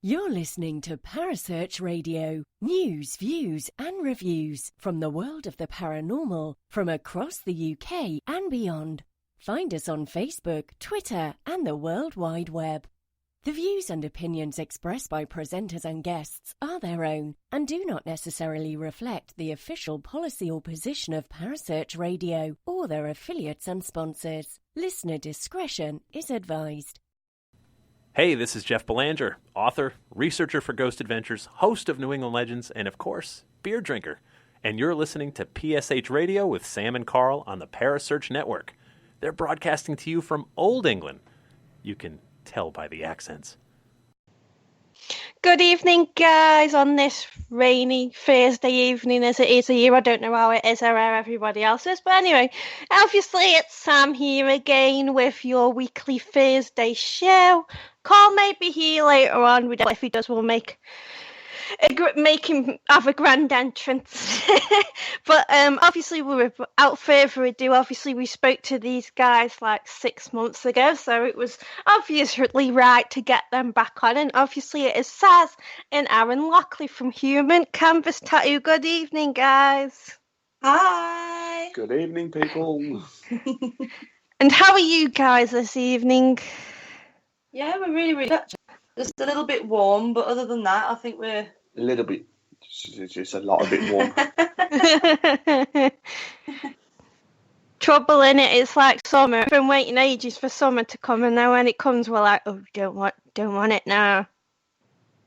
You're listening to Parasearch Radio. News, views and reviews from the world of the paranormal from across the UK and beyond. Find us on Facebook, Twitter and the World Wide Web. The views and opinions expressed by presenters and guests are their own and do not necessarily reflect the official policy or position of Parasearch Radio or their affiliates and sponsors. Listener discretion is advised. Hey, this is Jeff Belanger, author, researcher for Ghost Adventures, host of New England Legends, and of course, beer drinker. And you're listening to PSH Radio with Sam and Carl on the Parasearch Network. They're broadcasting to you from Old England. You can tell by the accents. Good evening, guys, on this rainy Thursday evening as it is here. I don't know how it is or how everybody else is, but anyway, obviously it's Sam here again with your weekly Thursday show. Carl may be here later on. We don't know if he does, we'll make him have a grand entrance. But obviously, without further ado, obviously we spoke to these guys like 6 months ago, so it was obviously right to get them back on. And obviously it is Saz and Aaron Lockley from Human Canvas Tattoo. Good evening, guys. Hi. Good evening, people. And how are you guys this evening? Yeah, we're really good. Just a little bit warm, but other than that, I think we're... A little bit. It's a lot of bit warm. Trouble in it, it's like summer. I've been waiting ages for summer to come, and now when it comes, we're like, oh, don't want it now.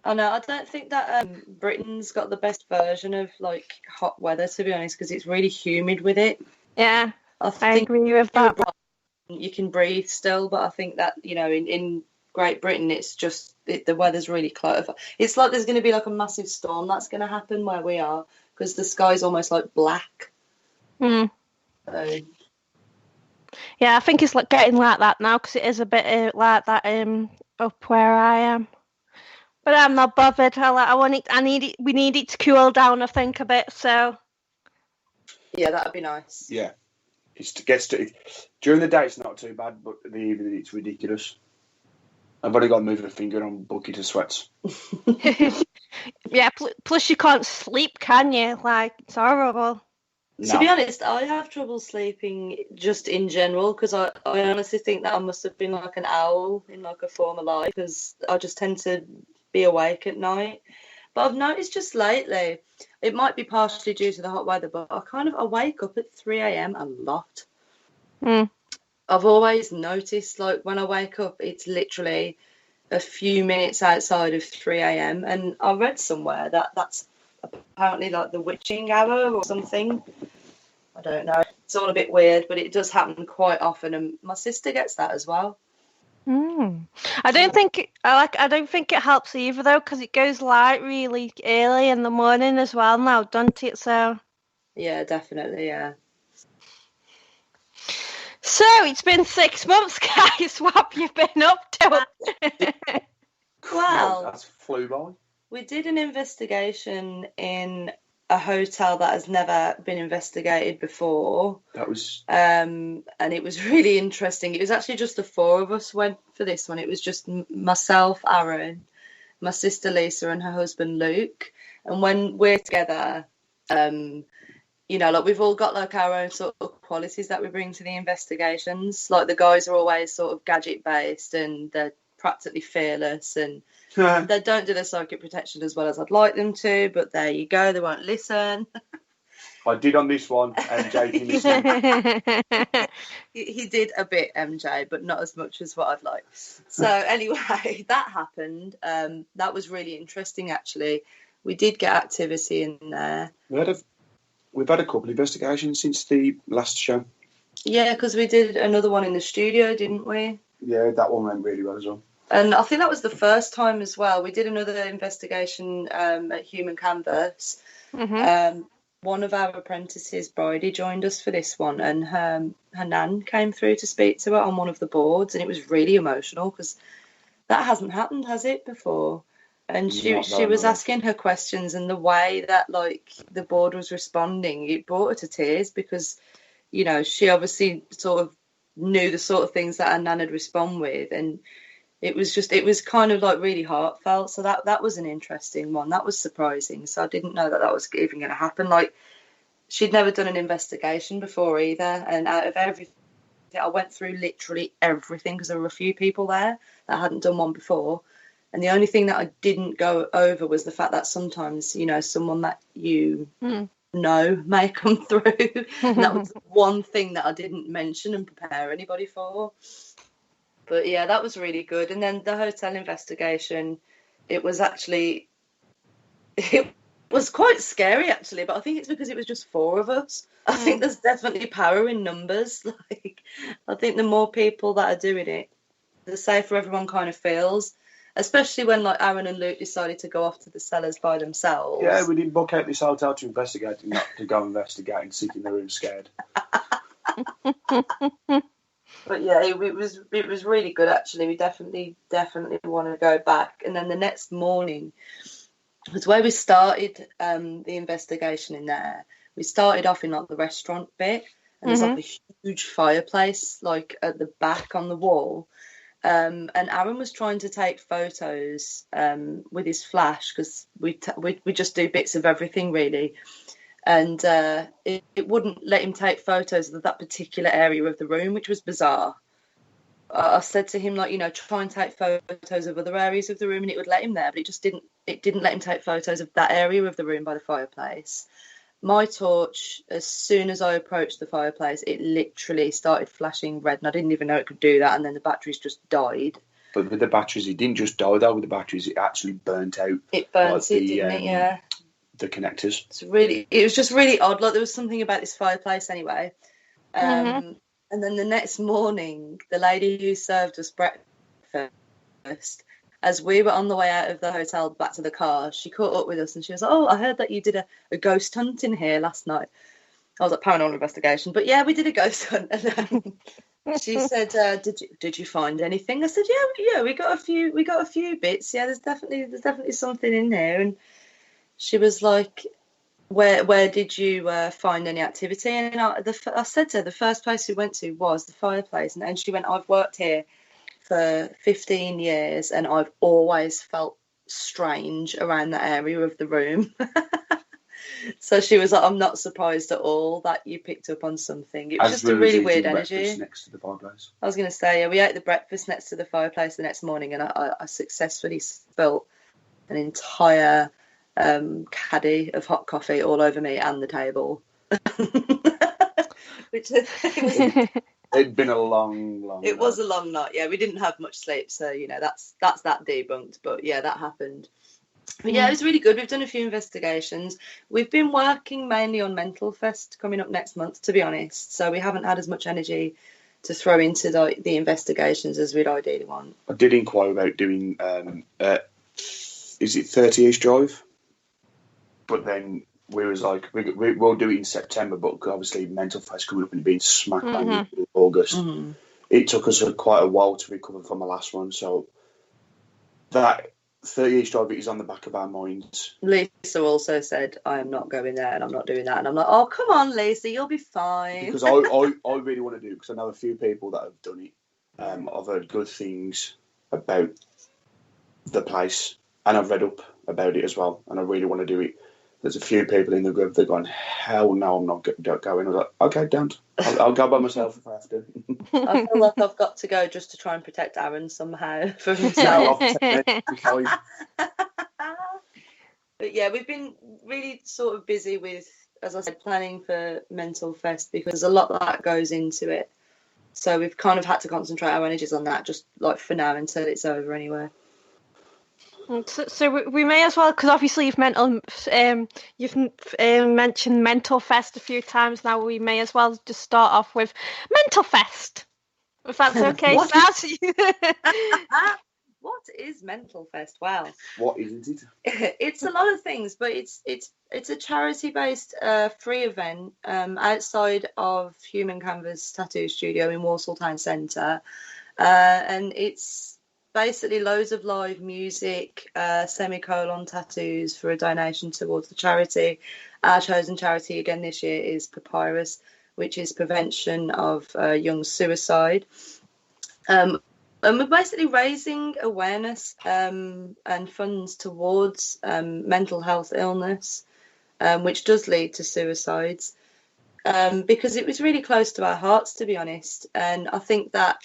I know, I don't think that Britain's got the best version of, like, hot weather, to be honest, because it's really humid with it. Yeah, I think agree with that. You can breathe still, but I think that, you know, in Great Britain, it's just the weather's really close. It's like there's going to be like a massive storm that's going to happen where we are because the sky's almost like black. So. Yeah, I think it's like getting like that now because it is a bit like that up where I am. But I'm not bothered. We need it to cool down, I think, a bit. So. Yeah, that'd be nice. Yeah, during the day it's not too bad, but the evening it's ridiculous. I've only got to move a finger on bucket of sweats. Yeah, plus you can't sleep, can you? Like, it's horrible. No. To be honest, I have trouble sleeping just in general because I honestly think that I must have been like an owl in like a former life because I just tend to be awake at night. But I've noticed just lately, it might be partially due to the hot weather, but I wake up at 3 a.m. a lot. I've always noticed, like, when I wake up, it's literally a few minutes outside of 3 a.m. And I read somewhere that that's apparently, like, the witching hour or something. I don't know. It's all a bit weird, but it does happen quite often. And my sister gets that as well. I don't think it helps either, though, because it goes light really early in the morning as well now, doesn't it? So. Yeah, definitely, yeah. So, it's been 6 months, guys. What have you been up to? Well, that's flew by. We did an investigation in a hotel that has never been investigated before. That was... and it was really interesting. It was actually just the four of us went for this one. It was just myself, Aaron, my sister Lisa, and her husband Luke. And when we're together... you know, like we've all got like our own sort of qualities that we bring to the investigations. Like the guys are always sort of gadget based and they're practically fearless and they don't do their psychic protection as well as I'd like them to, but there you go, they won't listen. I did on this one, MJ, if you listen. He did a bit, MJ, but not as much as what I'd like. So anyway, that happened. That was really interesting actually. We did get activity in there. We've had a couple of investigations since the last show. Yeah, because we did another one in the studio, didn't we? Yeah, that one went really well as well. And I think that was the first time as well. We did another investigation at Human Canvas. One of our apprentices, Bridie, joined us for this one, and her nan came through to speak to her on one of the boards, and it was really emotional because that hasn't happened, has it, before? And she was asking her questions, and the way that like the board was responding, it brought her to tears because, you know, she obviously sort of knew the sort of things that her nan would respond with, and It was kind of like really heartfelt. So that was an interesting one. That was surprising. So I didn't know that was even going to happen. Like, she'd never done an investigation before either. And out of everything, I went through literally everything because there were a few people there that hadn't done one before. And the only thing that I didn't go over was the fact that sometimes, you know, someone that you know may come through. And that was one thing that I didn't mention and prepare anybody for. But yeah, that was really good. And then the hotel investigation, it was quite scary actually, but I think it's because it was just 4 of us. I think there's definitely power in numbers. Like, I think the more people that are doing it, the safer everyone kind of feels. Especially when, like, Aaron and Luke decided to go off to the cellars by themselves. Yeah, we didn't book out this hotel to investigate, and not to go investigate and sit in the room scared. But yeah, it was really good actually. We definitely want to go back. And then the next morning was where we started the investigation in there. We started off in like the restaurant bit, and there's like a huge fireplace like at the back on the wall. And Aaron was trying to take photos with his flash because we just do bits of everything really, and it wouldn't let him take photos of that particular area of the room, which was bizarre. I said to him, like, you know, try and take photos of other areas of the room, and it would let him there, but it didn't let him take photos of that area of the room by the fireplace. My torch, as soon as I approached the fireplace, it literally started flashing red, and I didn't even know it could do that, and then the batteries just died. But with the batteries, it didn't just die though. With the batteries, it actually burnt out. It burnt it, didn't it? Yeah. The connectors. It was just really odd. Like, there was something about this fireplace anyway. And then the next morning, the lady who served us breakfast, as we were on the way out of the hotel back to the car, she caught up with us and she was like, "Oh, I heard that you did a ghost hunt in here last night." I was like, "Paranormal investigation." But yeah, we did a ghost hunt. And then she said, "Did you find anything?" I said, "Yeah, we got a few bits. Yeah, there's definitely something in there." And she was like, Where did you find any activity? And I said to her, the first place we went to was the fireplace. And she went, "I've worked here for 15 years and I've always felt strange around that area of the room." So she was like, "I'm not surprised at all that you picked up on something." It was just a really weird energy. Next to the fireplace. I was going to say, yeah, we ate the breakfast next to the fireplace the next morning, and I successfully spilled an entire caddy of hot coffee all over me and the table. Which it'd been a long it was a long night. Yeah, we didn't have much sleep, so you know that's that debunked. But yeah, that happened. But yeah, it was really good. We've done a few investigations. We've been working mainly on Mental Fest coming up next month, to be honest, so we haven't had as much energy to throw into the investigations as we'd ideally want. I did inquire about doing is it 30 East Drive? But then we was like, we'll do it in September, but obviously Mental Fest coming up and being smack bang in August. It took us quite a while to recover from the last one, so that 30 East Drive is on the back of our minds. Lisa also said, "I am not going there and I'm not doing that." And I'm like, "Oh, come on, Lisa, you'll be fine." Because I really want to do it, because I know a few people that have done it. I've heard good things about the place, and I've read up about it as well, and I really want to do it. There's a few people in the group that are going, "Hell no, I'm not going." I was like, "Okay, don't. I'll go by myself if I have to." I feel like I've got to go just to try and protect Aaron somehow from himself. But yeah, we've been really sort of busy with, as I said, planning for Mental Fest, because there's a lot that goes into it. So we've kind of had to concentrate our energies on that, just like for now until it's over anyway. So we may as well, because obviously you've mentioned Mental Fest a few times now. We may as well just start off with Mental Fest, if that's okay, Saz. What is Mental Fest? Well, what isn't it? It's a lot of things, but it's a charity-based free event outside of Human Canvas Tattoo Studio in Walsall Town Centre, and it's basically loads of live music, semicolon tattoos for a donation towards the charity. Our chosen charity again this year is Papyrus, which is prevention of young suicide. And we're basically raising awareness and funds towards mental health illness, which does lead to suicides, because it was really close to our hearts, to be honest. And I think that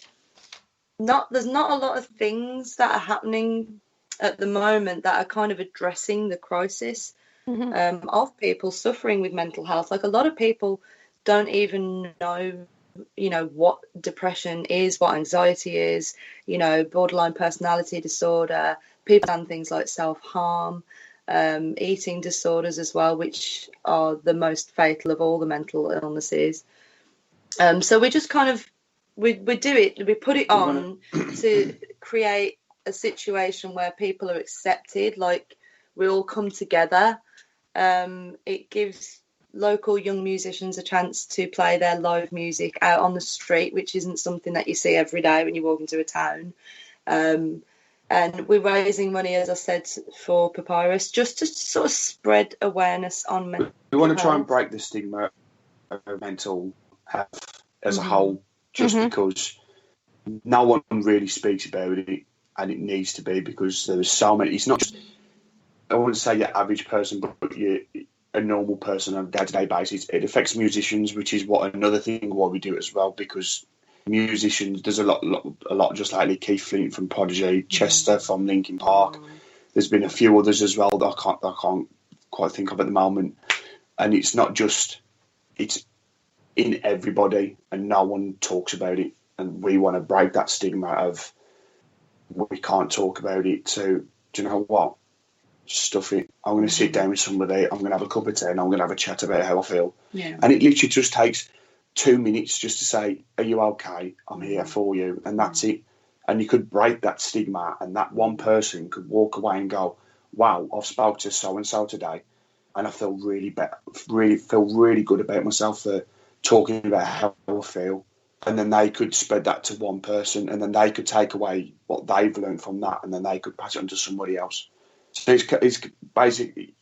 there's not a lot of things that are happening at the moment that are kind of addressing the crisis of people suffering with mental health. Like, a lot of people don't even know, what depression is, what anxiety is, borderline personality disorder. People have done things like self-harm, eating disorders as well, which are the most fatal of all the mental illnesses. So we just kind of, we put it on to create a situation where people are accepted, like we all come together. It gives local young musicians a chance to play their live music out on the street, which isn't something that you see every day when you walk into a town. And we're raising money, as I said, for Papyrus, just to sort of spread awareness on mental health. We want to try and break the stigma of mental health as a whole, just because no one really speaks about it, and it needs to be, because there's so many. It's not just, I wouldn't say your average person, but you're a normal person on a day-to-day basis. It affects musicians, which is another thing why we do it as well, because musicians, there's a lot just lately. Keith Flint from Prodigy, Chester from Linkin Park. There's been a few others as well that I can't quite think of at the moment. And it's not just, it's in everybody, and no one talks about it. And we want to break that stigma of we can't talk about it to, do you know what? Stuff it. I'm going to sit down with somebody, I'm going to have a cup of tea, and I'm going to have a chat about how I feel. Yeah. And it literally just takes 2 minutes just to say, are you okay? I'm here for you. And that's it. And you could break that stigma, and that one person could walk away and go, wow, I've spoke to so-and-so today, and I feel really good about myself for talking about how I feel. And then they could spread that to one person, and then they could take away what they've learned from that, and then they could pass it on to somebody else. So it's basically,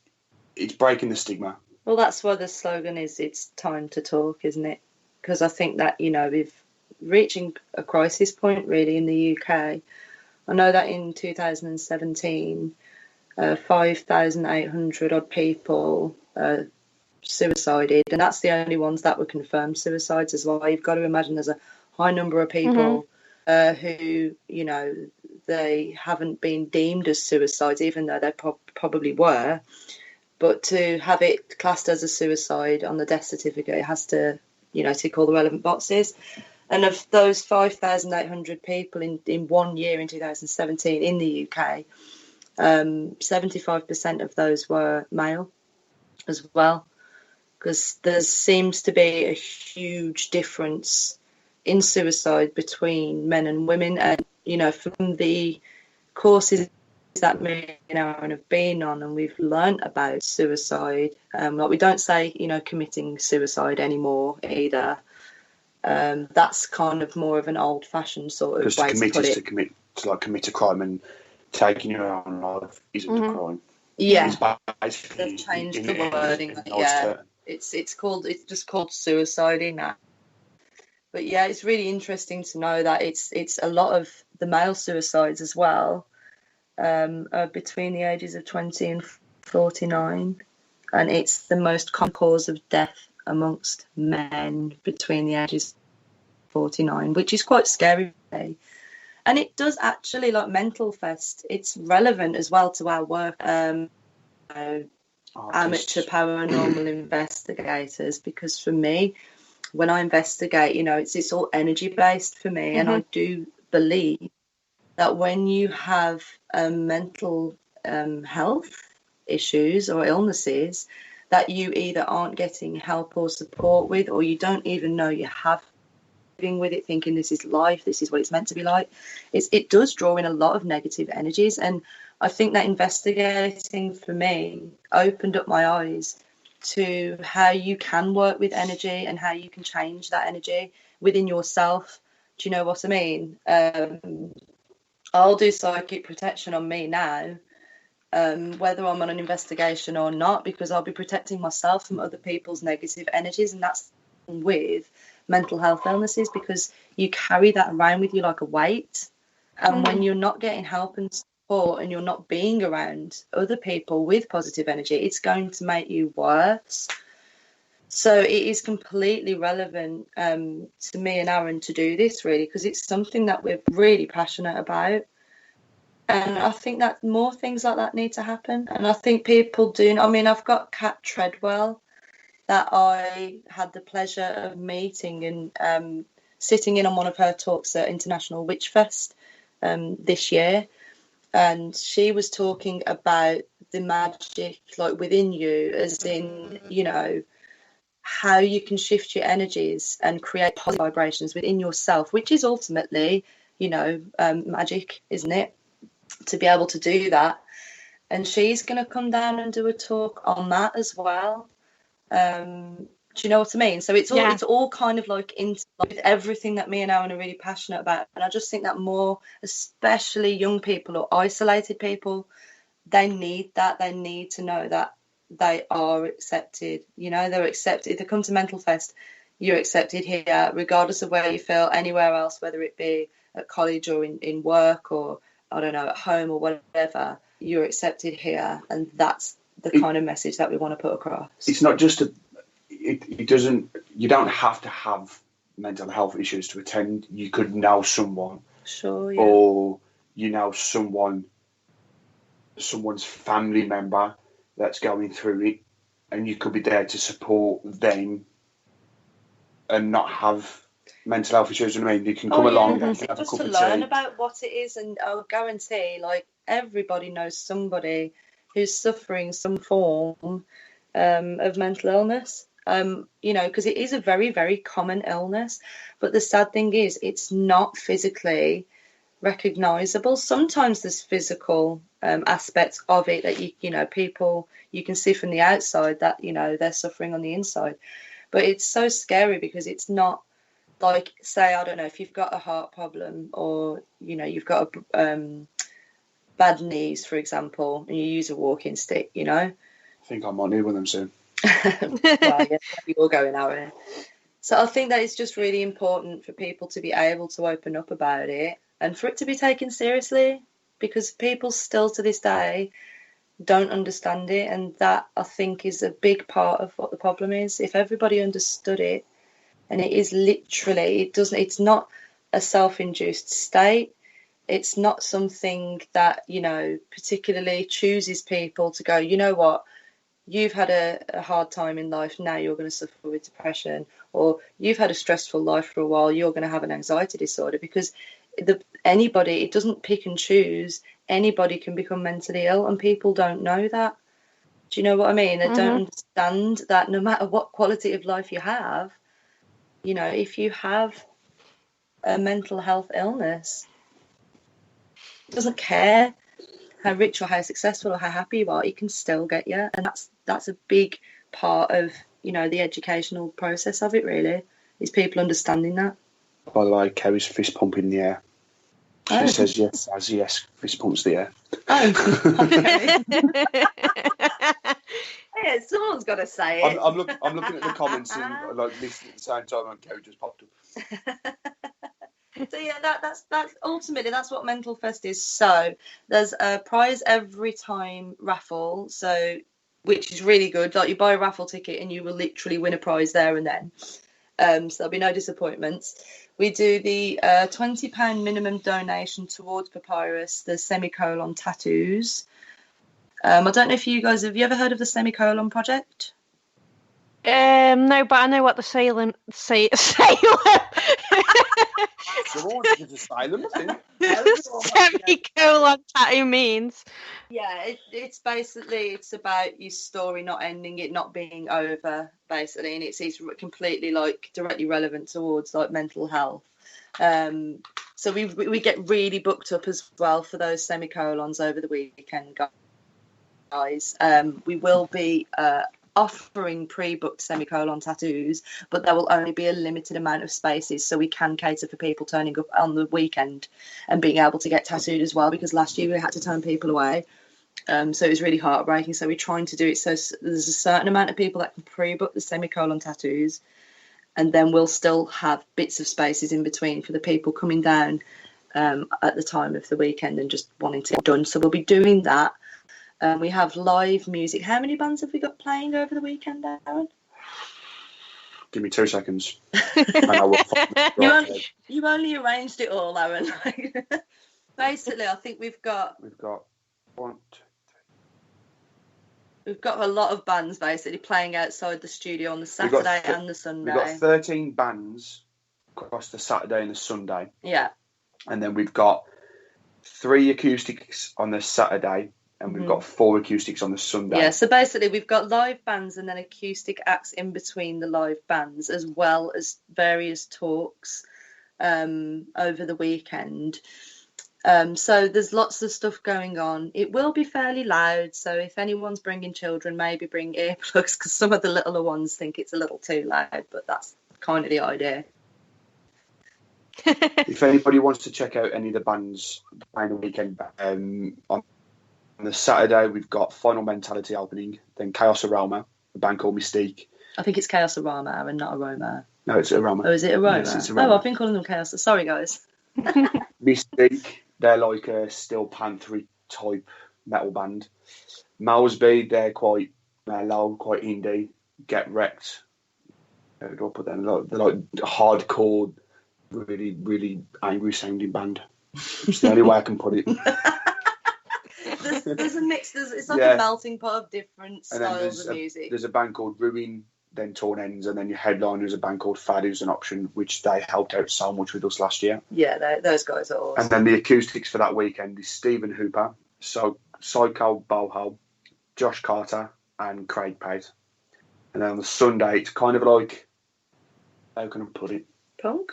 it's breaking the stigma. Well, that's why the slogan is, it's time to talk, isn't it? Because I think that, we've reaching a crisis point really in the UK. I know that in 2017, 5,800 odd people suicided, and that's the only ones that were confirmed suicides as well. You've got to imagine there's a high number of people who, they haven't been deemed as suicides, even though they probably were. But to have it classed as a suicide on the death certificate, it has to, tick all the relevant boxes. And of those 5,800 people in 1 year in 2017 in the UK, 75% of those were male as well, because there seems to be a huge difference in suicide between men and women. And, from the courses that me and Aaron have been on, and we've learnt about suicide, we don't say, committing suicide anymore either. That's kind of more of an old-fashioned sort of way to put it. To commit a crime, and taking your own life isn't a crime. Yeah, they've changed the wording. It's just called suicide now. But yeah, it's really interesting to know that it's a lot of the male suicides as well are between the ages of 20 and 49, and it's the most common cause of death amongst men between the ages of 49, which is quite scary. And it does actually, like Mental Fest, it's relevant as well to our work, amateur paranormal investigators, because for me, when I investigate, it's all energy based for me. And I do believe that when you have mental health issues or illnesses that you either aren't getting help or support with, or you don't even know you have, living with it, thinking this is life, this is what it's meant to be like, it does draw in a lot of negative energies. And I think that investigating for me opened up my eyes to how you can work with energy and how you can change that energy within yourself. Do you know what I mean? I'll do psychic protection on me now, whether I'm on an investigation or not, because I'll be protecting myself from other people's negative energies. And that's with mental health illnesses, because you carry that around with you like a weight. And when you're not getting help and support and you're not being around other people with positive energy, it's going to make you worse. So it is completely relevant to me and Aaron to do this, really, because it's something that we're really passionate about. And I think that more things like that need to happen. And I think people do. I mean, I've got Kat Treadwell that I had the pleasure of meeting and sitting in on one of her talks at International Witch Fest this year. And she was talking about the magic, like, within you, as in, you know, how you can shift your energies and create positive vibrations within yourself, which is ultimately, you know, magic, isn't it? To be able to do that. And she's going to come down and do a talk on that as well. Do you know what I mean? So it's all kind of like into with everything that me and Aaron are really passionate about. And I just think that more, especially young people or isolated people, they need that. They need to know that they are accepted. You know, they're accepted. If they come to Mental Fest, you're accepted here, regardless of where you feel, anywhere else, whether it be at college or in work or, I don't know, at home or whatever, you're accepted here. And that's the kind of message that we want to put across. It's not just it doesn't, you don't have to have mental health issues to attend. You could know someone. Sure, yeah. Or you know someone's family member that's going through it, and you could be there to support them and not have mental health issues. You know what I mean? You can come along and have a cup of tea. Just to learn about what it is, and I'll guarantee, like, everybody knows somebody who's suffering some form of mental illness. You know, because it is a very, very common illness. But the sad thing is, it's not physically recognizable. Sometimes there's physical aspects of it that you know, people, you can see from the outside that, you know, they're suffering on the inside. But it's so scary because it's not like, say, I don't know, if you've got a heart problem or, you know, you've got a bad knees, for example, and you use a walking stick, you know. I think I might need one of them soon. Well, yeah, we all going out here. So I think that it's just really important for people to be able to open up about it and for it to be taken seriously, because people still to this day don't understand it, and that, I think, is a big part of what the problem is. If everybody understood it, and it is literally, it's not a self-induced state. It's not something that, you know, particularly chooses people to go, you know what, you've had a hard time in life, now you're going to suffer with depression, or you've had a stressful life for a while, you're going to have an anxiety disorder, because anybody, it doesn't pick and choose. Anybody can become mentally ill, and people don't know that. Do you know what I mean? They don't understand that no matter what quality of life you have, you know, if you have a mental health illness, it doesn't care how rich or how successful or how happy you are, it can still get you. And that's a big part of, you know, the educational process of it, really, is people understanding that. By the way, Kerry's fist pumping in the air. She says yes, as yes, fist pumps the air. Oh, okay. Yeah, someone's got to say it. I'm looking at the comments and like listening at the same time, and Kerry just popped up. So yeah, that's ultimately that's what Mental Fest is. So there's a prize every time raffle, so which is really good. Like, you buy a raffle ticket and you will literally win a prize there and then. So there'll be no disappointments. We do the £20 minimum donation towards Papyrus, the semicolon tattoos. I don't know if you guys, have you ever heard of the Semicolon Project? No, but I know what the Salem. Asylum, I think. Semicolon tattoo means. Yeah, it's basically, it's about your story not ending, it not being over, basically, and it's completely like directly relevant towards like mental health. So we get really booked up as well for those semicolons over the weekend, guys. We will be offering pre-booked semicolon tattoos, but there will only be a limited amount of spaces, so we can cater for people turning up on the weekend and being able to get tattooed as well, because last year we had to turn people away. So it was really heartbreaking. So we're trying to do it so there's a certain amount of people that can pre-book the semicolon tattoos, and then we'll still have bits of spaces in between for the people coming down at the time of the weekend and just wanting to get done. So we'll be doing that. We have live music. How many bands have we got playing over the weekend, Aaron? Give me 2 seconds. And I will you only arranged it all, Aaron. Basically, I think we've got one, two. We've got a lot of bands basically playing outside the studio on the Saturday and the Sunday. We've got 13 bands across the Saturday and the Sunday. Yeah. And then we've got 3 acoustics on the Saturday and we've got 4 acoustics on the Sunday. Yeah, so basically we've got live bands and then acoustic acts in between the live bands, as well as various talks over the weekend. So there's lots of stuff going on. It will be fairly loud, so if anyone's bringing children, maybe bring earplugs, because some of the littler ones think it's a little too loud, but that's kind of the idea. If anybody wants to check out any of the bands playing the weekend, on the Saturday we've got Final Mentality opening, then Chaos Aroma, a band called Mystique. I think it's Chaos Aroma, Aaron, not Aroma. No, it's Aroma. Oh, is it Aroma? Yes, it's Aroma. Oh, I've been calling them Chaos. Sorry, guys. Mystique, they're like a Steel Panther type metal band. Malsby, they're quite mellow, quite indie. Get Wrecked. How do I put them? They're like hardcore, really, really angry sounding band. It's the only way I can put it. There's a mix. It's like a melting pot of different styles of music. There's a band called Ruin, then Torn Ends, and then your headliner is a band called Fad, who's an option, which they helped out so much with us last year. Yeah, those guys are awesome. And then the acoustics for that weekend is Stephen Hooper, Psycho Boho, Josh Carter, and Craig Pate. And then on the Sunday, it's kind of like, how can I put it? Punk?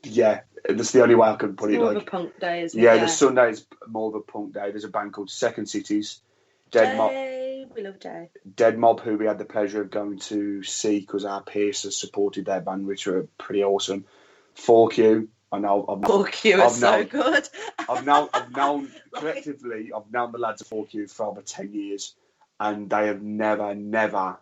Yeah, that's the only way I can put it. More like of a punk day, isn't it? Yeah, the Sunday is more of a punk day. There's a band called Second Cities. We love Jay. Dead Mob, who we had the pleasure of going to see because our peers has supported their band, which are pretty awesome. 4Q. I know. 4Q is so good. I've known collectively. I've known the lads of 4Q for over 10 years, and they have never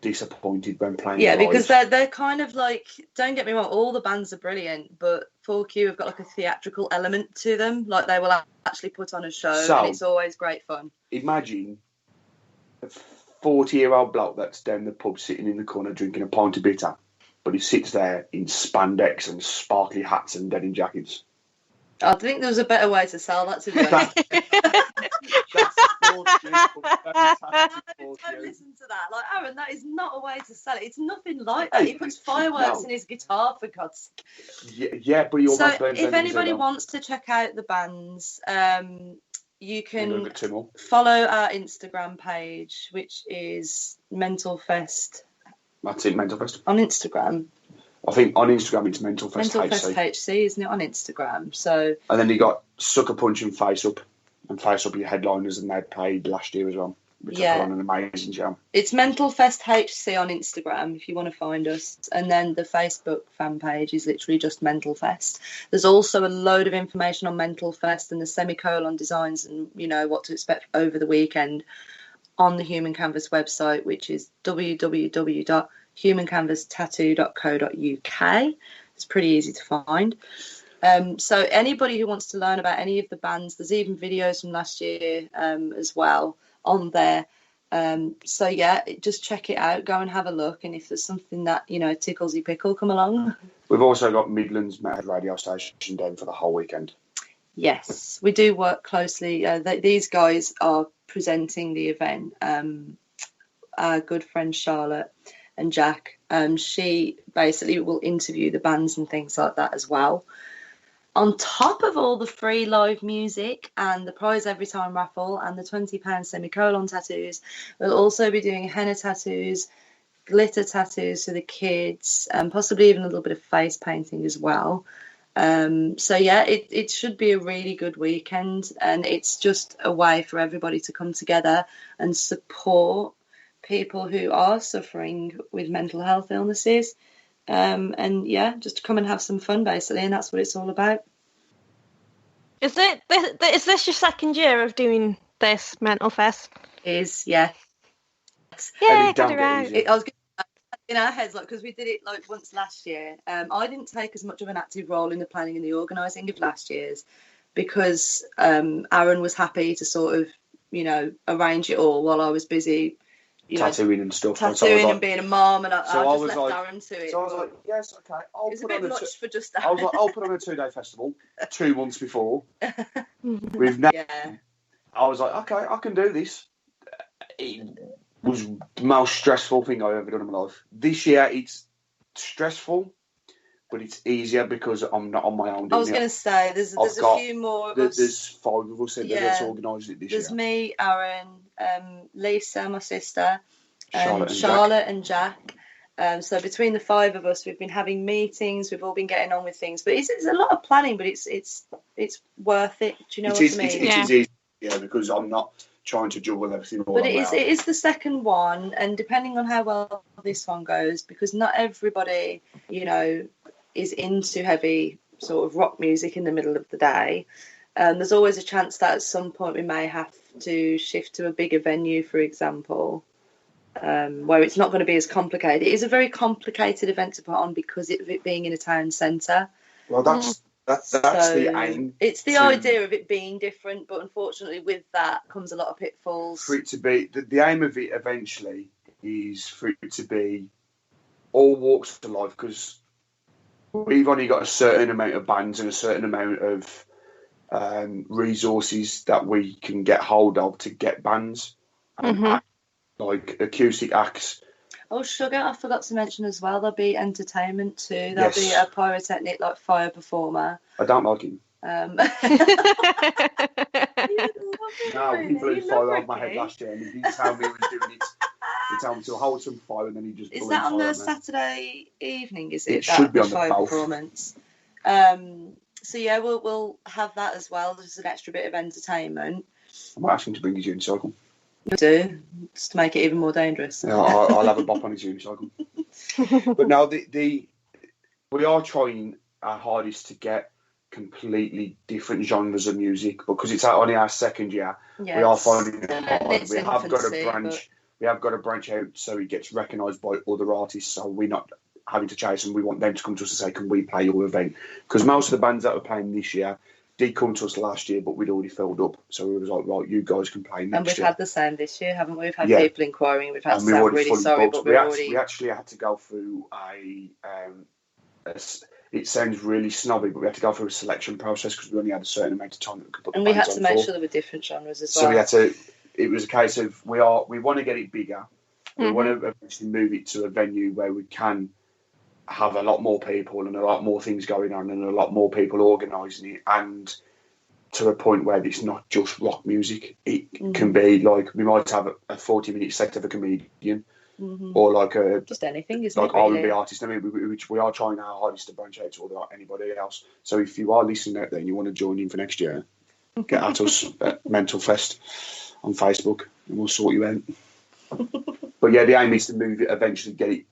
disappointed when playing. Yeah, live. because they're kind of like. Don't get me wrong, all the bands are brilliant, but 4Q have got like a theatrical element to them. Like they will actually put on a show, and it's always great fun. Imagine a 40-year-old bloke that's down the pub sitting in the corner drinking a pint of bitter, but he sits there in spandex and sparkly hats and denim jackets. I think there was a better way to sell that to them. That's 4Q. Don't listen to that. Like, Aaron, that is not a way to sell it. It's nothing like that. He puts fireworks in his guitar, for God's sake. Yeah, but he almost So if anybody wants to check out the bands, you can follow our Instagram page, which is Mental Fest. That's it, Mental Fest. On Instagram. I think on Instagram it's Mental Fest HC. Mental Fest HC, isn't it, on Instagram? So. And then you got Sucker Punch and Face Up. And Face Up your headliners, and they played last year as well, which I put on an amazing show. It's Mental Fest HC on Instagram if you want to find us, and then the Facebook fan page is literally just Mental Fest. There's also a load of information on Mental Fest and the semicolon designs and what to expect over the weekend on the Human Canvas website, which is www.humancanvastattoo.co.uk. It's pretty easy to find. So anybody who wants to learn about any of the bands, there's even videos from last year as well on there. So yeah, just check it out, go and have a look, and if there's something that tickles your pickle, come along. We've also got Midlands Met radio station down for the whole weekend. Yes, we do work closely. These guys are presenting the event. Our good friend Charlotte and Jack, she basically will interview the bands and things like that as well. On top of all the free live music and the prize every time raffle and the £20 semicolon tattoos, we'll also be doing henna tattoos, glitter tattoos for the kids, and possibly even a little bit of face painting as well. So yeah, it should be a really good weekend, and it's just a way for everybody to come together and support people who are suffering with mental health illnesses. And yeah, just come and have some fun basically, and that's what it's all about. Is this your second year of doing this Mental Fest? Is, yeah. Yeah, got it right. I was in our heads, like, because we did it like once last year. I didn't take as much of an active role in the planning and the organising of last year's because Aaron was happy to sort of, you know, arrange it all while I was busy, you tattooing and stuff. Tattooing and being a mom, and I just left like, Aaron to it. So I was like, yes, okay. It's a bit much for just that. I was like, I'll put on a 2-day festival 2 months before. We've now. Yeah. I was like, okay, I can do this. It was the most stressful thing I've ever done in my life. This year, it's stressful, but it's easier because I'm not on my own. I was going to say, there's a few more of us. There's 5 of us that let's organise it this year. There's me, Aaron, Lisa, my sister, Charlotte and Jack. So between the 5 of us, we've been having meetings. We've all been getting on with things, but it's a lot of planning. But it's worth it. Do you know what I mean? It is easy, because I'm not trying to juggle everything. But it is the second one, and depending on how well this one goes, because not everybody, you know, is into heavy sort of rock music in the middle of the day. There's always a chance that at some point we may have to shift to a bigger venue, for example. Where it's not going to be as complicated. It is a very complicated event to put on because of it being in a town centre. Well, that's the aim. It's the idea of it being different, but unfortunately with that comes a lot of pitfalls. For it to be, the aim of it eventually is for it to be all walks of life, because we've only got a certain amount of bands and a certain amount of resources that we can get hold of to get bands. Like acoustic acts. Oh, sugar! I forgot to mention as well. There'll be entertainment too. There'll be a pyrotechnic, like fire performer. I don't like him. No, he blew fire over my head last year, and he didn't tell me he was doing it. He told me to hold some fire, and then he just. Is that on the Saturday evening? Is it? It should be on the fire performance. So yeah, we'll have that as well. There's an extra bit of entertainment. I might ask him to bring his unicycle. Do just to make it even more dangerous. Yeah, I'll have a bop on his unicycle. But now we are trying our hardest to get completely different genres of music, because it's only our second year. Yes. We are finding it hard. We have got to branch out so it gets recognised by other artists. So we're not having to chase them. We want them to come to us and say, "Can we play your event?" Because most of the bands that are playing this year did come to us last year, but we'd already filled up. So we was like, right, you guys can play next year. And we've had the same this year, haven't we? We've had people inquiring. We've had to say, really sorry, but we actually had to go through it sounds really snobby, but we had to go through a selection process because we only had a certain amount of time that we could put the bands on. And we had to make sure there were different genres as well. So we had to, it was a case of, we want to get it bigger. We want to eventually move it to a venue where we can have a lot more people and a lot more things going on and a lot more people organising it, and to a point where it's not just rock music. It can be like, we might have a 40-minute set of a comedian, or like just anything, isn't like it? Like R&B artist. I mean, we are trying our hardest to branch out to anybody else. So if you are listening out there and you want to join in for next year, get at us at Mental Fest on Facebook and we'll sort you out. But yeah, the aim is to move it, eventually get it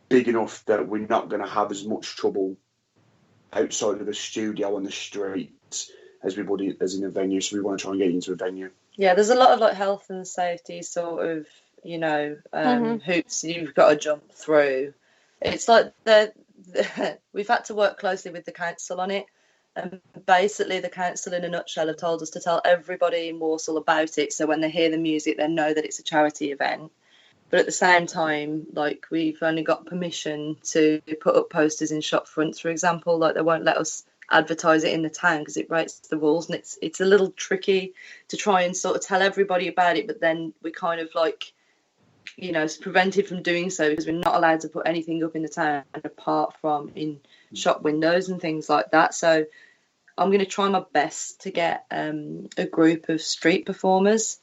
big enough that we're not going to have as much trouble outside of the studio on the streets as we would as in a venue. So we want to try and get into a venue. Yeah, there's a lot of like health and safety sort of, you know, hoops you've got to jump through. It's like we've had to work closely with the council on it. And basically the council in a nutshell have told us to tell everybody in Walsall about it, so when they hear the music they know that it's a charity event. But at the same time, like, we've only got permission to put up posters in shop fronts, for example. Like, they won't let us advertise it in the town because it breaks the rules, and it's a little tricky to try and sort of tell everybody about it, but then we kind of like, you know, it's prevented from doing so because we're not allowed to put anything up in the town apart from in shop windows and things like that. So I'm going to try my best to get a group of street performers.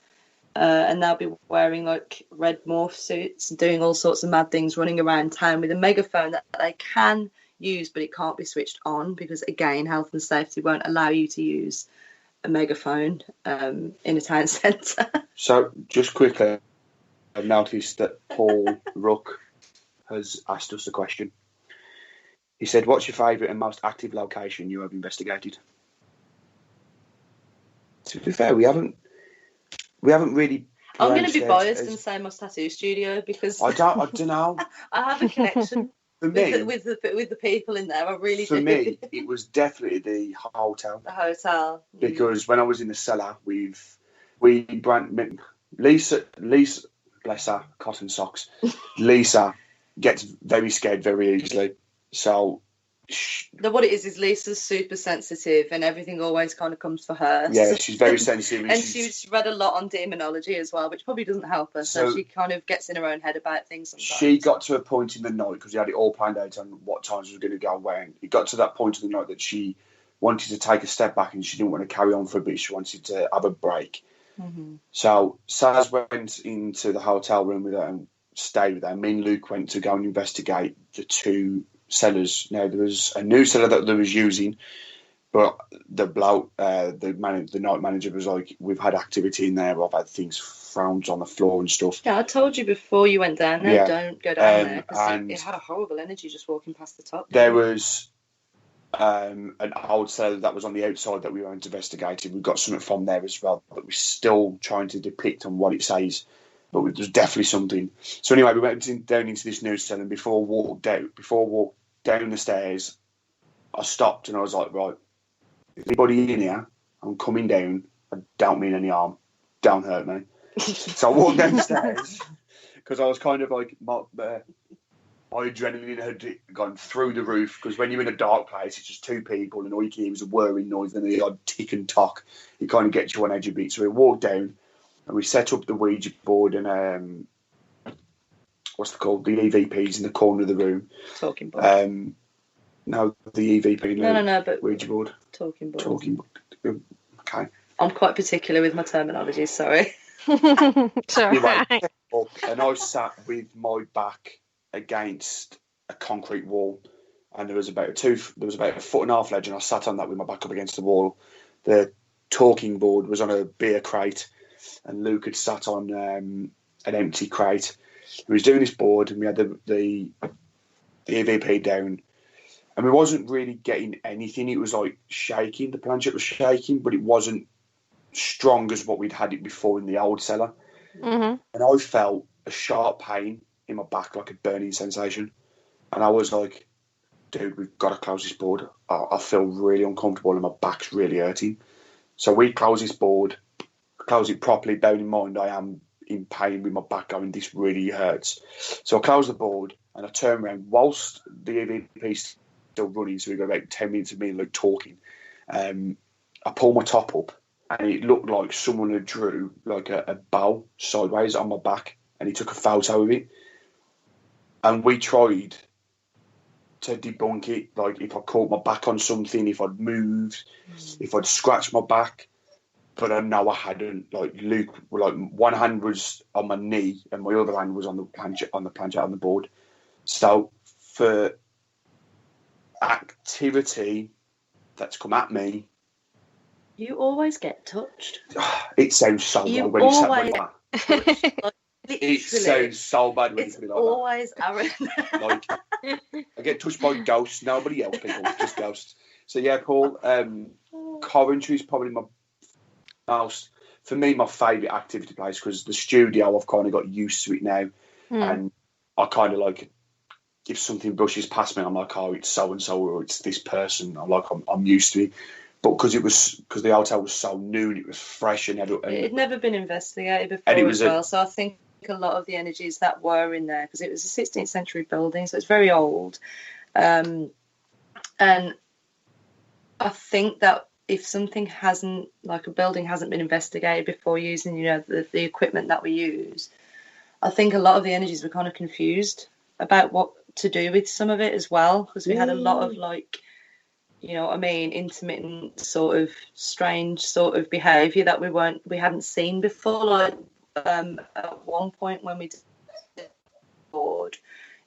And they'll be wearing like red morph suits and doing all sorts of mad things, running around town with a megaphone that they can use, but it can't be switched on because, again, health and safety won't allow you to use a megaphone in a town centre. So, just quickly, I've noticed that Paul Ruck has asked us a question. He said, "What's your favourite and most active location you have investigated?" To be fair, we haven't really. I'm going to be biased and say my tattoo studio because I don't know. I have a connection For me, with the people in there. I really for do. me, it was definitely the hotel. The hotel. Because when I was in the cellar, Lisa, bless her, cotton socks. Lisa gets very scared very easily. So, what it is Lisa's super sensitive, and everything always kind of comes for her. Yeah, she's very sensitive, and she's read a lot on demonology as well, which probably doesn't help her. So she kind of gets in her own head about things sometimes. She got to a point in the night, because we had it all planned out on what times we were going to go away. And it got to that point in the night that she wanted to take a step back, and she didn't want to carry on for a bit. She wanted to have a break. Mm-hmm. So Saz went into the hotel room with her and stayed with her. Me and Luke went to go and investigate the two cellars. Now, there was a new cellar that they was using, but the bloke, the night manager was like, "We've had activity in there. I've had things found on the floor and stuff." Yeah, I told you before you went down there, don't go down there, because it had a horrible energy just walking past the top. There was an old cellar that was on the outside that we weren't investigating. We got something from there as well, but we're still trying to depict on what it says. But there's definitely something. So anyway, we went down into this new cellar, and before I walked down the stairs, I stopped and I was like, right, if anybody in here, I'm coming down. I don't mean any harm. Don't hurt me. So I walked downstairs because I was kind of like, my adrenaline had gone through the roof, because when you're in a dark place, it's just two people and all you can hear is a whirring noise and the odd tick and tock. It kind of gets you on edge a bit. So we walked down and we set up the Ouija board and what's it called? The EVPs in the corner of the room. Talking board. No, the EVP. No, but Ouija board. Talking board. Talking board. Okay. I'm quite particular with my terminology, sorry. It's all Anyway, right. and I sat with my back against a concrete wall, and there was about a 1.5 foot ledge, and I sat on that with my back up against the wall. The talking board was on a beer crate, and Luke had sat on an empty crate. He was doing this board, and we had the EVP down, and we wasn't really getting anything. It was like shaking. The planchette was shaking, but it wasn't strong as what we'd had it before in the old cellar. Mm-hmm. And I felt a sharp pain in my back, like a burning sensation. And I was like, dude, we've got to close this board. I feel really uncomfortable and my back's really hurting. So we close this board, close it properly, bearing in mind I am in pain with my back going, this really hurts. So I close the board and I turn around whilst the EVP's still running, so we've got about 10 minutes of me like talking. I pull my top up, and it looked like someone had drew like a bow sideways on my back, and he took a photo of it. And we tried to debunk it, like if I caught my back on something, if I'd moved, if I'd scratched my back. But I know I hadn't. Like Luke, like one hand was on my knee, and my other hand was on the planchette on the board. So for activity that's come at me, you always get touched. It sounds so bad when you say it like that. It sounds so bad when you say it like that. It's always Aaron. Like, I get touched by ghosts. Nobody else, people, just ghosts. So yeah, Paul, Coventry is probably my favourite activity place, because the studio, I've kind of got used to it now, and I kind of like, if something brushes past me, I'm like, oh, it's so and so, or it's this person. I'm used to it. But because the hotel was so new and it was fresh and it had never been investigated before as well. So I think a lot of the energies that were in there, because it was a 16th century building, so it's very old, and I think that if something hasn't, like a building hasn't been investigated before using, the equipment that we use, I think a lot of the energies were kind of confused about what to do with some of it as well, because we had a lot of intermittent sort of strange sort of behaviour that we hadn't seen before. Like at one point when we did the board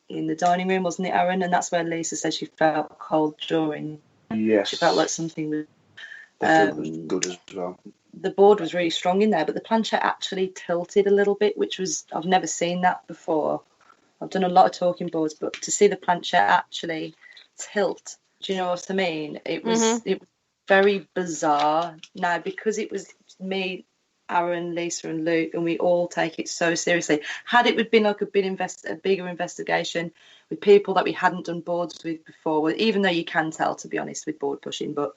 in the dining room, wasn't it, Aaron? And that's where Lisa said she felt cold during. Yes. She felt like something was. Was good as well. The board was really strong in there, but the planchette actually tilted a little bit, which was, I've never seen that before. I've done a lot of talking boards, but to see the planchette actually tilt, do you know what I mean? It was very bizarre. Now, because it was me Aaron, Lisa, and Luke, and we all take it so seriously. Had it been like a bigger investigation with people that we hadn't done boards with before, even though you can tell, to be honest, with board pushing, but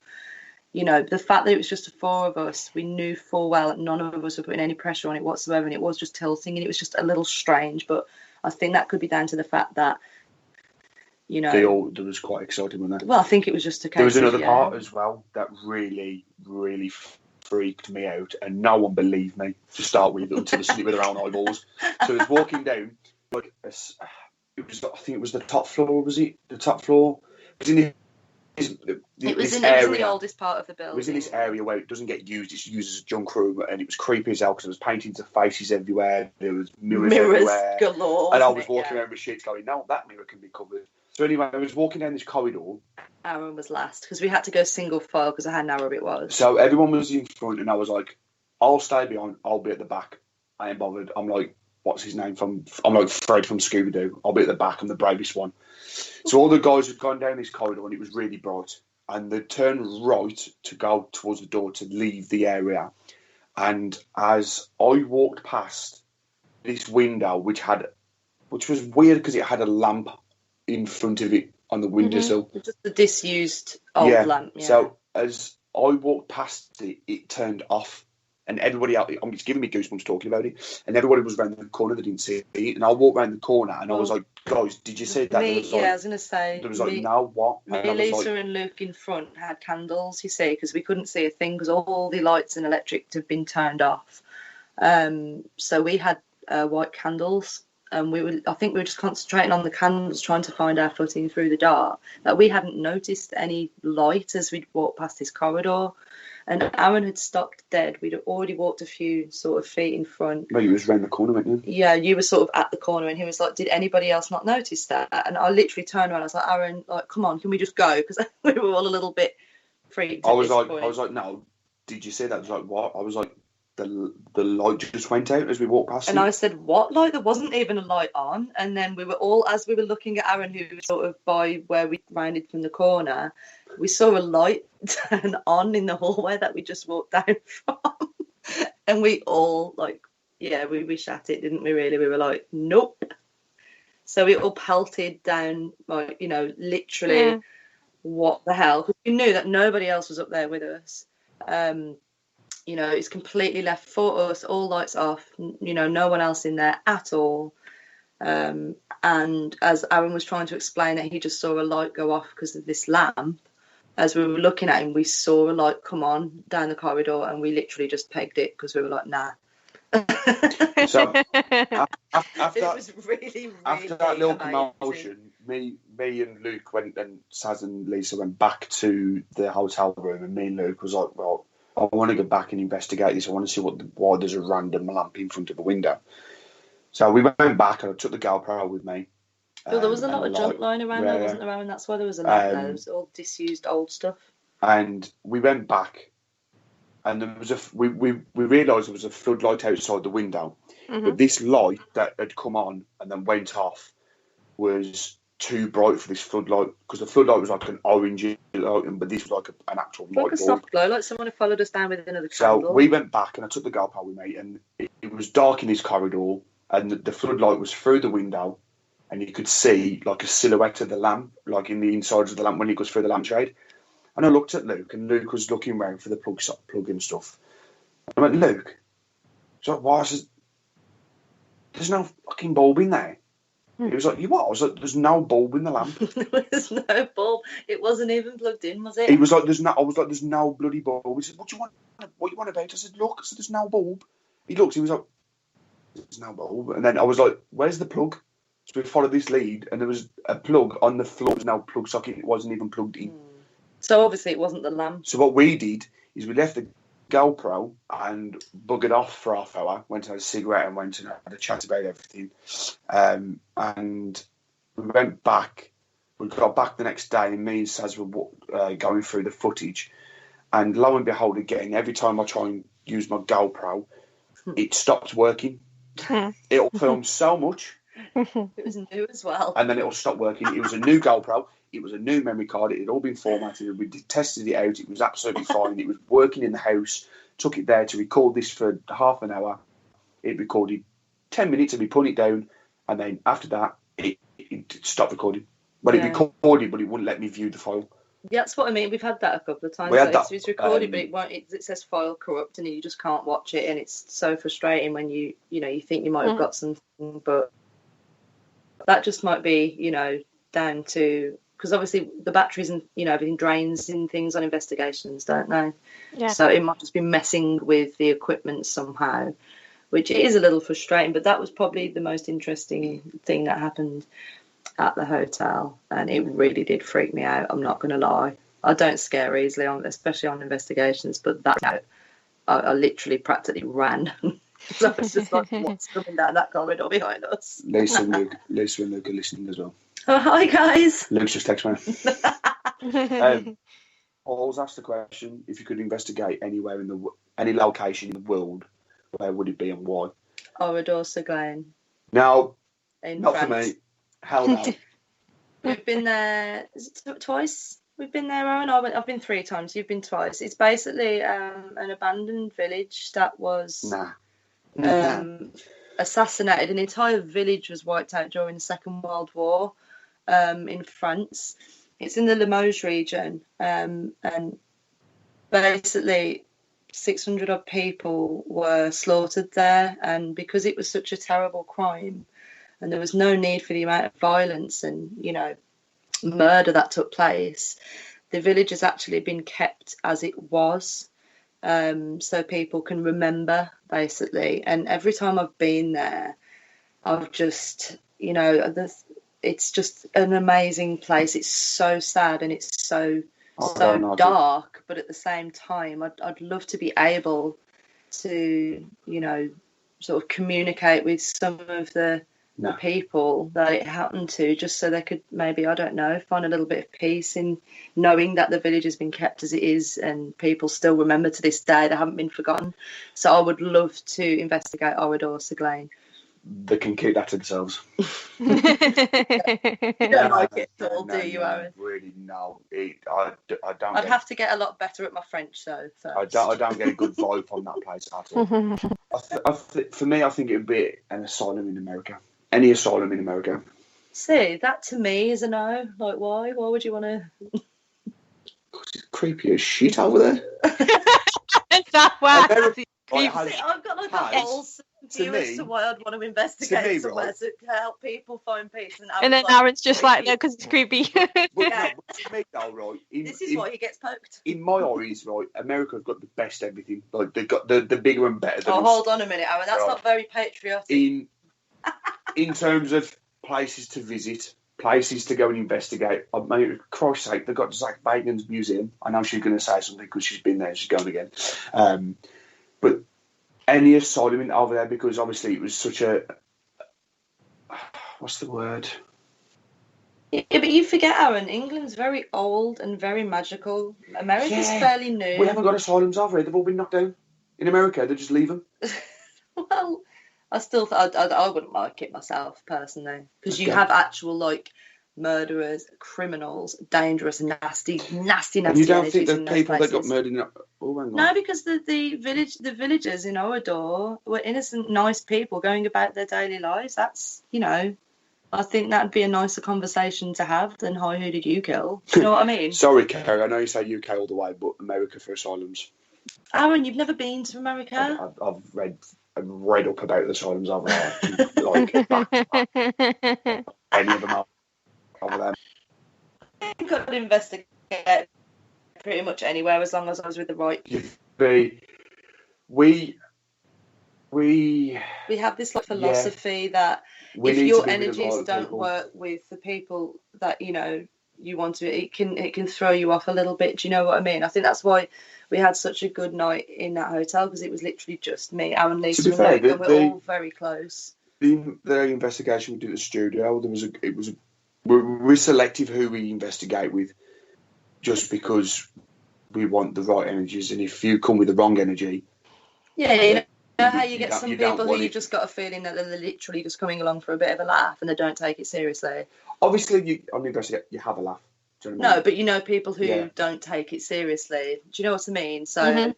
you know, the fact that it was just the four of us, we knew full well that none of us were putting any pressure on it whatsoever, and it was just tilting, and it was just a little strange. But I think that could be down to the fact that, you know, there was quite exciting, wasn't there? Well, I think it was just a case. There was another part as well that really, really freaked me out, and no one believed me to start with until they see it with their own eyeballs. So I was walking down, like, I think it was the top floor. Was it the top floor? It was in the oldest part of the building. It was in this area where it doesn't get used. It's used as a junk room, and it was creepy as hell because there was paintings of faces everywhere. There was mirrors everywhere. Galore. And I was walking around with shit going, no, that mirror can be covered. So anyway, I was walking down this corridor. Aaron was last because we had to go single file because of how narrow it was. So everyone was in front, and I was like, I'll stay behind. I'll be at the back. I ain't bothered. I'm like, what's his name? I'm like Fred from Scooby-Doo. I'll be at the back. I'm the bravest one. So all the guys had gone down this corridor, and it was really bright. And they turned right to go towards the door to leave the area. And as I walked past this window, which was weird because it had a lamp in front of it on the windowsill. Just a disused old lamp. Yeah. So as I walked past it, it turned off. And everybody else, it's giving me goosebumps talking about it. And everybody was around the corner, they didn't see it. And I walked around the corner, and I was like, guys, did you see that? I was going to say. There was like, no, what? Me, Lisa, and Luke in front had candles, you see, because we couldn't see a thing because all the lights and electric had been turned off. So we had white candles, and I think we were just concentrating on the candles, trying to find our footing through the dark. That we hadn't noticed any light as we'd walked past this corridor. And Aaron had stopped dead. We'd already walked a few sort of feet in front. No, you was round the corner, weren't you? Yeah, you were sort of at the corner, and he was like, did anybody else not notice that? And I literally turned around. I was like, Aaron, like, come on, can we just go? Because we were all a little bit freaked. I was like, no, did you see that? I was like, what? I was like, the light just went out as we walked past. And I said, what light? There wasn't even a light on. And then we were all, as we were looking at Aaron, who was sort of by where we rounded from the corner, we saw a light turn on in the hallway that we just walked down from. And we all, like, yeah, we shat it, didn't we, really? We were like, nope. So it all pelted down, like, you know, literally, what the hell? Because we knew that nobody else was up there with us. You know, it's completely left for us, all lights off, you know, no one else in there at all. And as Aaron was trying to explain it, he just saw a light go off because of this lamp. As we were looking at him, we saw a light come on down the corridor, and we literally just pegged it because we were like, nah. So after that little commotion, me and Luke went, and Saz and Lisa went back to the hotel room, and me and Luke was like, well, I want to go back and investigate this. I want to see why there's a random lamp in front of the window. So we went back, and I took the GoPro with me. There was a lot of junk lying around there, wasn't there? And that's why there was a lot there. It was all disused old stuff. And we went back, and there was we realised there was a floodlight outside the window. Mm-hmm. But this light that had come on and then went off was too bright for this floodlight, because the floodlight was like an orange light, but this was like an actual light bulb. Like a soft glow, like someone had followed us down with another candle. So we went back, and I took the GoPro with me, and it was dark in this corridor, and the floodlight was through the window, and you could see like a silhouette of the lamp, like in the insides of the lamp when it goes through the lampshade. And I looked at Luke, and Luke was looking around for the plug and stuff. I went, Luke, so why is there's no fucking bulb in there? He was like, you what? I was like, there's no bulb in the lamp. There was no bulb. It wasn't even plugged in, was it? He was like, there's no. I was like, there's no bloody bulb. He said, what you want about? I said, look. I said, there's no bulb. He looked. He was like, there's no bulb. And then I was like, where's the plug? So we followed this lead, and there was a plug on the floor. There's no plug socket. It wasn't even plugged in. So obviously it wasn't the lamp. So what we did is we left the GoPro and buggered off for half hour, went and had a cigarette and went and had a chat about everything. And we went back. We got back the next day, and me and Saz were going through the footage. And lo and behold, again, every time I try and use my GoPro, it stopped working. It'll film so much. It was new as well. And then it'll stop working. It was a new GoPro. It was a new memory card. It had all been formatted. We tested it out. It was absolutely fine. It was working in the house, took it there to record this for half an hour. It recorded 10 minutes of me putting it down, and then after that, it stopped recording. But it recorded, but it wouldn't let me view the file. Yeah, that's what I mean. We've had that a couple of times. We had that, it's recorded, but it won't. It says file corrupt, and you just can't watch it, and it's so frustrating when you think you might have got something, but that just might be down to, because obviously the batteries and everything drains in things on investigations, don't they? Yeah. So it might just be messing with the equipment somehow, which is a little frustrating. But that was probably the most interesting thing that happened at the hotel, and it really did freak me out. I'm not going to lie. I don't scare easily, especially on investigations, but that night I literally practically ran. So I was just like, what's coming down that corridor behind us? Lisa and Luke are listening as well. Oh, hi guys. Luke's just texted me. I was asked the question, if you could investigate anywhere any location in the world, where would it be and why? Orador Glen. No, in not France. for me. Hell no. We've been there twice. We've been there, Aaron. I've been 3 times. You've been twice. It's basically an abandoned village that was assassinated. An entire village was wiped out during the Second World War in France. It's in the Limoges region, and basically 600 odd people were slaughtered there, and because it was such a terrible crime and there was no need for the amount of violence and murder that took place, the village has actually been kept as it was, so people can remember, basically. And every time I've been there, I've just it's just an amazing place. It's so sad and it's so dark, but at the same time, I'd love to be able to, sort of communicate with some of the people that it happened to, just so they could maybe, I don't know, find a little bit of peace in knowing that the village has been kept as it is and people still remember to this day. They haven't been forgotten. So I would love to investigate Orador Glen. They can keep that to themselves. You don't like it at all, do you, Aaron? Really, no. I don't. I'd have to get a lot better at my French, though. I don't get a good vibe from that place at all. For me, I think it would be an asylum in America. Any asylum in America. See, that to me is a no. Like, why? Why would you want to? It's creepy as shit over there. That wow. I've got like a whole view as to why I'd want to investigate somewhere to help people find peace. And then Aaron's just like, no, because it's creepy. To me, though, right? This is why he gets poked. In my eyes, right, America's got the best everything. Like, they've got the bigger and better than us. Hold on a minute, Aaron. That's not very patriotic. In terms of places to visit, places to go and investigate, I mean, for Christ's sake, they've got Zach Bagans Museum. I know she's going to say something because she's been there, she's going again. But any asylum over there, because obviously it was such a... What's the word? Yeah, but you forget, Aaron, England's very old and very magical. America's fairly new. We haven't got asylums over here. They've all been knocked down. In America, they just leave them. Well... I still, I wouldn't like it myself personally, because you have actual like murderers, criminals, dangerous, nasty. And you don't think the people that got murdered? No, because the villagers in Orador were innocent, nice people going about their daily lives. That's I think that'd be a nicer conversation to have than "Hi, who did you kill?" Do you know what I mean? Sorry, Kerry, I know you say UK all the way, but America for asylums. Aaron, you've never been to America? I've read up about the asylums over there. Like, any of them over there. I could investigate pretty much anywhere as long as I was with the right. We have this like philosophy that if your energies don't work with the people that you want to, it can throw you off a little bit. Do you know what I mean? I think that's why we had such a good night in that hotel, because it was literally just me, Aaron, Lisa, and Luke, and we're all very close. The investigation we did at the studio, we're selective who we investigate with, just because we want the right energies, and if you come with the wrong energy, you know how you get some people who you've just got a feeling that they're literally just coming along for a bit of a laugh and they don't take it seriously. Obviously, on the investigation, you have a laugh. Do you know what I mean? No, but people who don't take it seriously. Do you know what I mean? So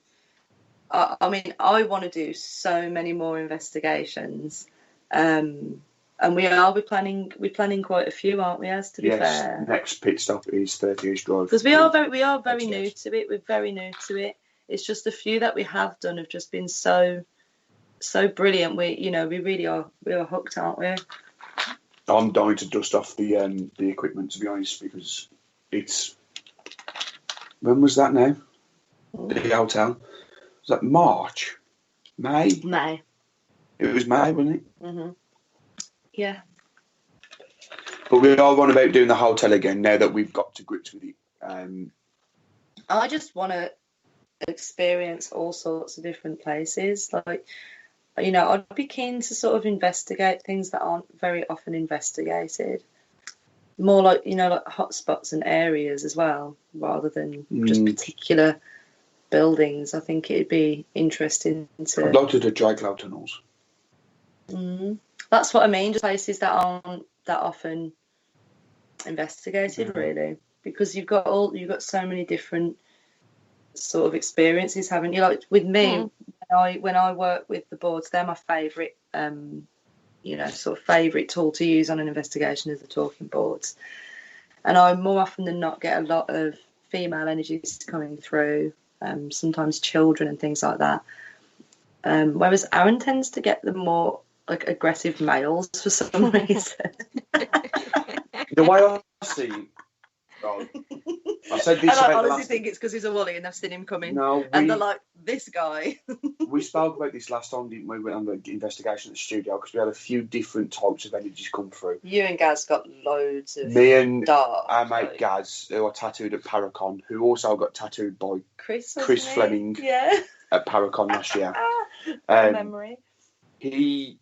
I mean, I want to do so many more investigations, and we're planning quite a few, aren't we? As to be fair, next pit stop is 30 East Drive, because we are very new to it. We're very new to it. It's just a few that we have done have just been so brilliant. We really are hooked, aren't we? I'm dying to dust off the equipment, to be honest, because it's. When was that now? The hotel. Was that March? May? May. It was May, wasn't it? Mm-hmm. Yeah. But we are on about doing the hotel again now that we've got to grips with it. I just want to experience all sorts of different places. Like, I'd be keen to sort of investigate things that aren't very often investigated. More like, like hotspots and areas as well, rather than just particular buildings. I think it'd be interesting to. I'd like to do dry cloud tunnels. That's what I mean. Just places that aren't that often investigated, really, because you've got so many different sort of experiences, haven't you? Like with me, when I work with the boards, they're my favourite. Sort of favourite tool to use on an investigation is the talking boards, and I more often than not get a lot of female energies coming through. Sometimes children and things like that. Whereas Aaron tends to get the more like aggressive males for some reason. The way I see it, I said this. I honestly think it's because he's a Wally and I've seen him coming. No, and they're like, this guy. We spoke about this last time, didn't we? We went on the investigation at the studio because we had a few different types of energies come through. You and Gaz got loads of. Me and dark, our mate Gaz, who are tattooed at Paracon, who also got tattooed by Chris Fleming at Paracon last year. Memory. He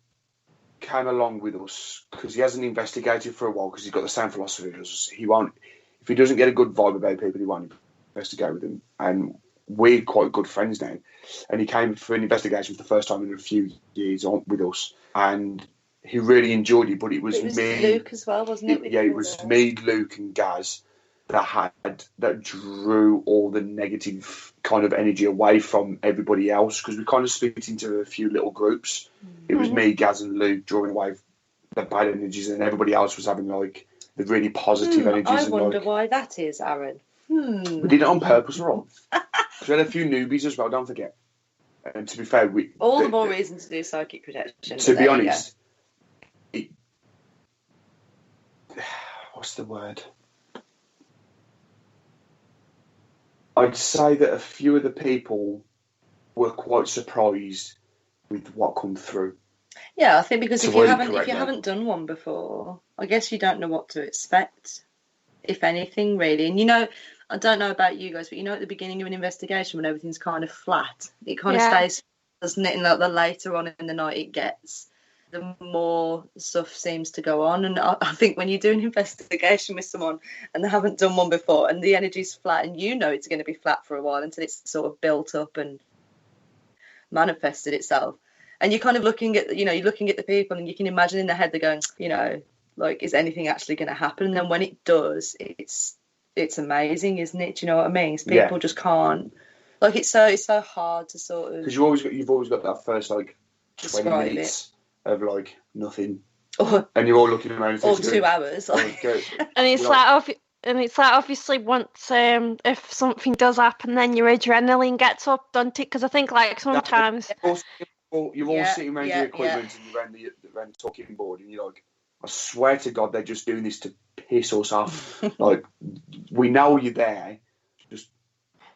came along with us because he hasn't investigated for a while because he's got the same philosophy as us. He won't, if he doesn't get a good vibe about people, he won't investigate with them. And we're quite good friends now. And he came for an investigation for the first time in a few years on with us, and he really enjoyed it. But it was me, Luke as well, wasn't it? It was me, Luke, and Gaz that drew all the negative kind of energy away from everybody else, because we kind of split into a few little groups. It was me, Gaz, and Luke drawing away the bad energies, and everybody else was having like the really positive energies. I wonder why that is, Aaron. We did it on purpose, Ron. We had a few newbies as well, don't forget. And to be fair, the more reason to do psychic protection. To be honest, what's the word? I'd say that a few of the people were quite surprised with what come through. Yeah, I think because if you haven't done one before, I guess you don't know what to expect, if anything, really. And I don't know about you guys, but at the beginning of an investigation when everything's kind of flat, it kind of stays, doesn't it? And the later on in the night it gets, the more stuff seems to go on. And I think when you do an investigation with someone and they haven't done one before and the energy's flat and it's going to be flat for a while until it's sort of built up and manifested itself. And you're kind of looking at, you're looking at the people and you can imagine in their head they're going, like, is anything actually going to happen? And then when it does, it's amazing, isn't it? Do you know what I mean? People just can't. Like, it's so hard to sort of. Because you've always got that first, like, 20 minutes of, like, nothing. And you're all looking around. Or 2 hours. And it's like obviously once if something does happen, then your adrenaline gets up, doesn't it? Because I think like sometimes you're all sitting around your equipment and you're around the talking board, and you're like, I swear to God, they're just doing this to piss us off. Like, we know you're there, just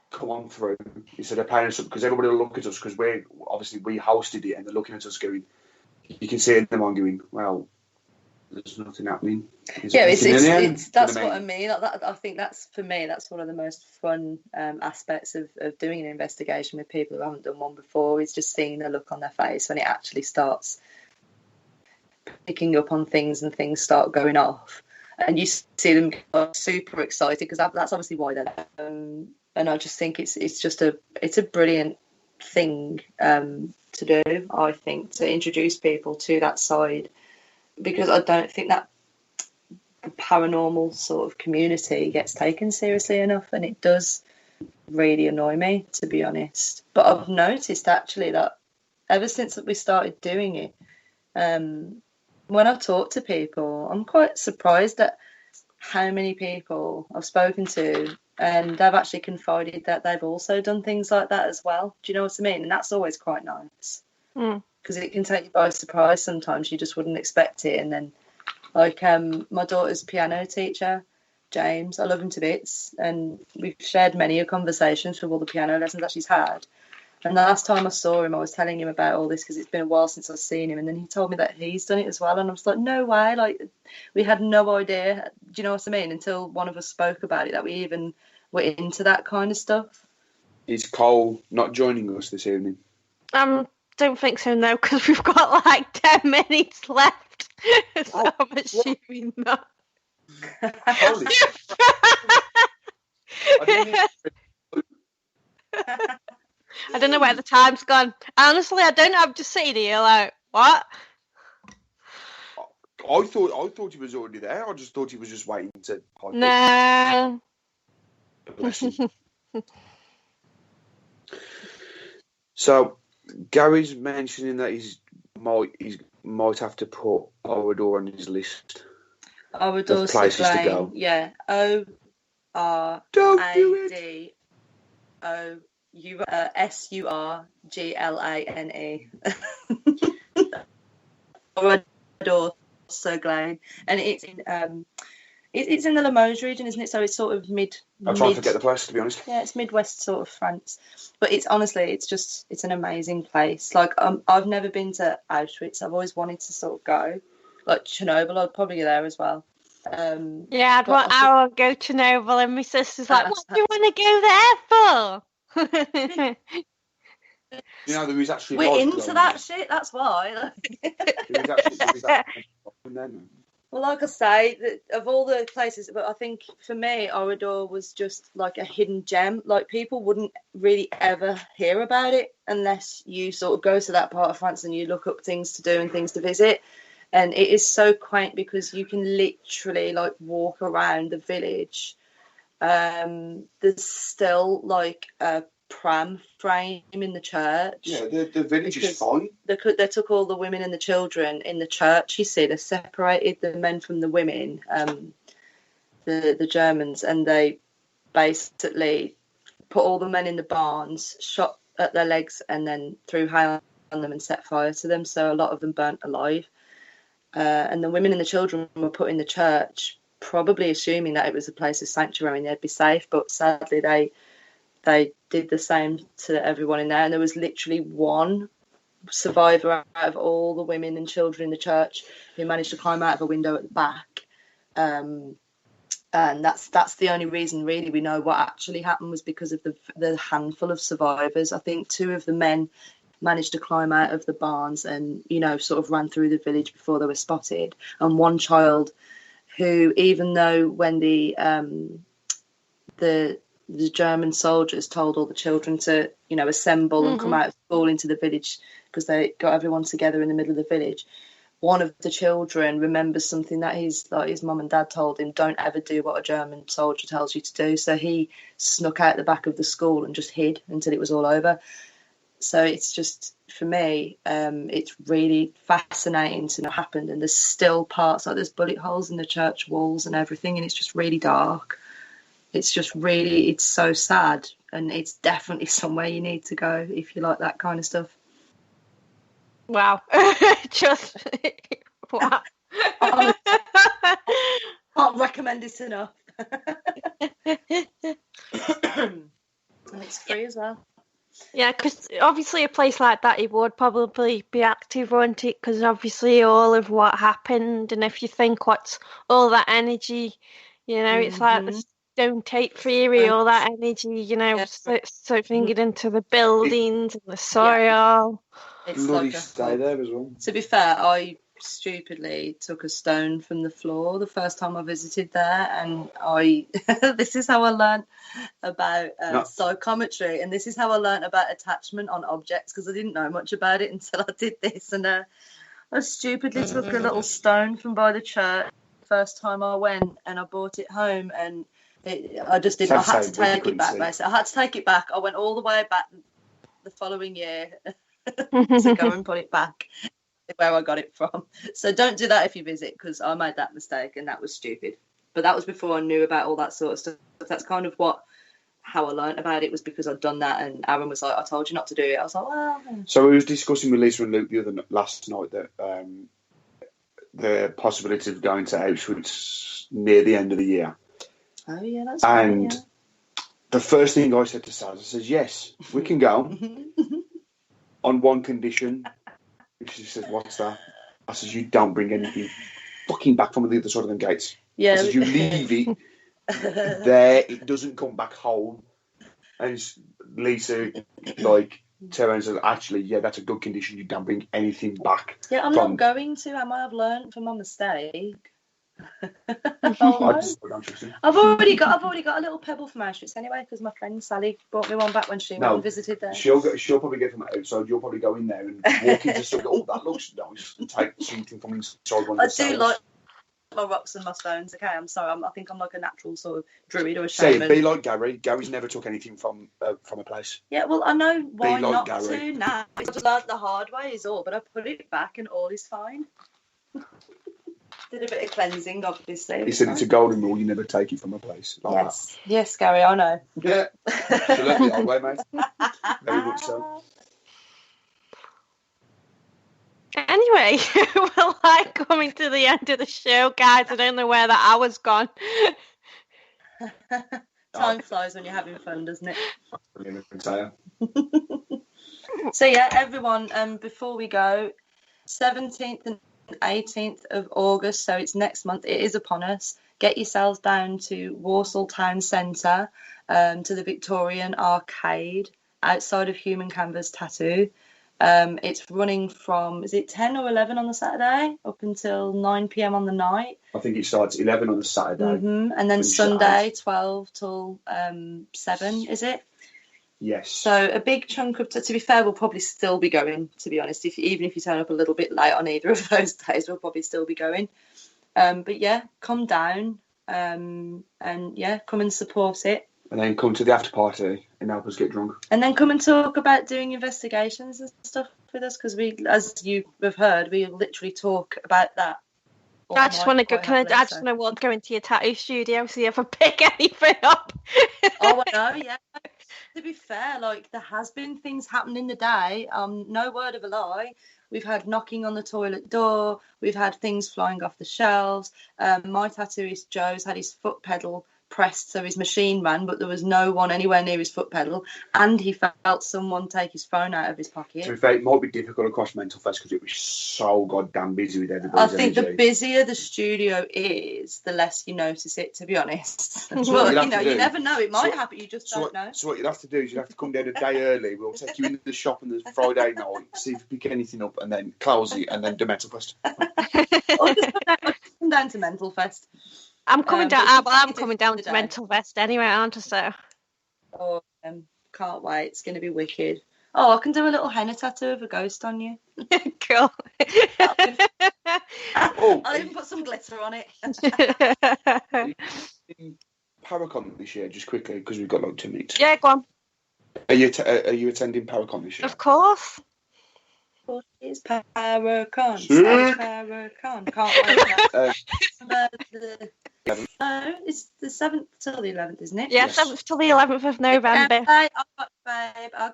come on through instead of paying us up, because everybody will look at us because we hosted it, and they're looking at us going. You can see them on going, well, there's nothing happening. That's what I mean. I think that's, for me, that's one of the most fun aspects of doing an investigation with people who haven't done one before, is just seeing the look on their face when it actually starts picking up on things and things start going off. And you see them get super excited, because that's obviously why they're there. And I just think it's a brilliant thing to do, I think, to introduce people to that side, because I don't think that the paranormal sort of community gets taken seriously enough, and it does really annoy me, to be honest. But I've noticed actually that ever since we started doing it, when I talk to people, I'm quite surprised at how many people I've spoken to, and they've actually confided that they've also done things like that as well. Do you know what I mean? And that's always quite nice, because it can take you by surprise sometimes. You just wouldn't expect it. And then, like, my daughter's piano teacher, James, I love him to bits, and we've shared many conversations with all the piano lessons that she's had. And the last time I saw him, I was telling him about all this because it's been a while since I've seen him. And then he told me that he's done it as well. And I was like, no way. Like, we had no idea. Do you know what I mean? Until one of us spoke about it, that we even were into that kind of stuff. Is Cole not joining us this evening? Don't think so, no, because we've got like 10 minutes left. So I'm assuming not. Holy I don't know where the time's gone. Honestly, I don't know. I'm just sitting here like, what? I thought he was already there. I just thought he was just waiting to. No. Bless him. So, Gary's mentioning that he might have to put Orador on his list. Orador's places to go. Yeah. ORADO. SURGLANE. Orador Seglain, and it's in the Limoges region, isn't it? So it's sort of I'm trying to forget the place, to be honest. Yeah, it's Midwest sort of France, but it's honestly, it's an amazing place. Like, I've never been to Auschwitz. I've always wanted to sort of go. Like Chernobyl, I'd probably go there as well. Yeah, I'd want our go to Chernobyl, and my sister's like, what do you want to go there for? You know, there was actually. We're into that shit. That's why. Well, like I say, of all the places, but I think for me, Orador was just like a hidden gem. Like, people wouldn't really ever hear about it unless you sort of go to that part of France and you look up things to do and things to visit. And it is so quaint because you can literally like walk around the village. There's still like a pram frame in the church. Yeah, the village is fine. They took all the women and the children in the church. You see, they separated the men from the women, the Germans, and they basically put all the men in the barns, shot at their legs, and then threw hay on them and set fire to them. So a lot of them burnt alive. And the women and the children were put in the church, probably assuming that it was a place of sanctuary and they'd be safe. But sadly, they did the same to everyone in there. And there was literally one survivor out of all the women and children in the church who managed to climb out of a window at the back. And that's the only reason, really, we know what actually happened was because of the handful of survivors. I think 2 of the men managed to climb out of the barns and, you know, sort of ran through the village before they were spotted. And one child who, even though when the German soldiers told all the children to, you know, assemble and come out of school into the village because they got everyone together in the middle of the village, one of the children remembers something that his mum and dad told him: don't ever do what a German soldier tells you to do. So he snuck out the back of the school and just hid until it was all over. So it's just, for me, it's really fascinating to know what happened. And there's still parts, like there's bullet holes in the church walls and everything, and it's just really dark. It's just really, it's so sad. And it's definitely somewhere you need to go if you like that kind of stuff. Wow. Just, wow. Can't recommend it enough. And it's free as well. Yeah, because obviously a place like that, it would probably be active, wouldn't it? Because obviously all of what happened, and if you think what's all that energy, you know, it's like the stone tape theory, all that energy, you know, so thinking into the buildings and the soil. It's bloody like stay there as well. To be fair, I stupidly took a stone from the floor the first time I visited there, and this is how I learned about psychometry, and this is how I learned about attachment on objects, because I didn't know much about it until I did this. And I stupidly took a little stone from by the church the first time I went, and I brought it home, and I just didn't. I had to take it back. See. Basically, I had to take it back. I went all the way back the following year to go and put it back where I got it from. So don't do that if you visit, because I made that mistake and that was stupid. But that was before I knew about all that sort of stuff. That's kind of how I learned about it, was because I'd done that, and Aaron was like, "I told you not to do it." I was like, "Well." So we was discussing with Lisa and Luke last night that the possibility of going to Auschwitz near the end of the year. Oh yeah, that's and funny, yeah. The first thing I said to Saz, I says, "Yes, we can go on one condition." She says, "What's that?" I says, "You don't bring anything fucking back from the other side of the gates." Yeah, I says, "You leave it there, it doesn't come back home." And Lisa, like, turned and said, "Actually, yeah, that's a good condition. You don't bring anything back." Yeah, I'm not going to. Am I? I've learned from my mistake. I've already got a little pebble from Auschwitz anyway, because my friend Sally brought me one back when she went and visited there. She'll probably get from outside. You'll probably go in there and walk into something. Oh, that looks nice, and take something from inside one of the cells. I do like my rocks and my stones. Okay, I'm sorry. I think I'm like a natural sort of druid or a shaman. Be like Gary. Gary's never took anything from a place. Yeah, well, I know why like not Gary. to now. I just learned the hard way is all, but I put it back and all is fine. Did a bit of cleansing, obviously. He said it's a golden rule, you never take it from a place. Like that. Yes, Gary, I know. Yeah. So let me old way, mate. Very much so. Anyway, we're like coming to the end of the show, guys. I don't know where the hour's gone. Time flies when you're having fun, doesn't it? So yeah, everyone, before we go, 17th and 18th of August, so it's next month, it is upon us. Get yourselves down to Walsall Town Centre, to the Victorian Arcade outside of Human Canvas Tattoo. It's running from, is it 10 or 11 on the Saturday up until 9 p.m. on the night? I think it starts 11 on the Saturday. And then Sunday 12 till 7, is it? Yes. So a big chunk of, to be fair, we'll probably still be going, to be honest. Even if you turn up a little bit late on either of those days, we'll probably still be going. But yeah, come down and yeah, come and support it. And then come to the after party and help us get drunk. And then come and talk about doing investigations and stuff with us, because we, as you have heard, we literally talk about that. I just want to go. I just want to go into your tattoo studio, see if I pick anything up. Oh, I know, yeah. To be fair, like, there has been things happening in the day. No word of a lie. We've had knocking on the toilet door. We've had things flying off the shelves. My tattooist Joe's had his foot pedal pressed, so his machine ran, but there was no one anywhere near his foot pedal, and he felt someone take his phone out of his pocket. To be fair, it might be difficult across Mental Fest because it was so goddamn busy with everybody. I think the busier the studio is, the less you notice it, to be honest. So but you never know, it might happen, you just don't know. So what you'd have to do is you'd have to come down a day early. We'll take you into the shop on the Friday night, see if you pick anything up, and then close it, and then do Mental Fest. Or just come down to Mental Fest. I'm coming down. I'm coming down to Mental Fest anyway, aren't I? So. Oh, can't wait! It's going to be wicked. Oh, I can do a little henna tattoo of a ghost on you. Cool. I'll even put some glitter on it. Paracon this year, just quickly, because we've got like 2 minutes. Yeah, go on. Are you attending Paracon this year? Of course. It's Paracon. Paracon. Can't wait. No, it's the 7th till the 11th, isn't it? Yeah, 7th till the 11th of November. I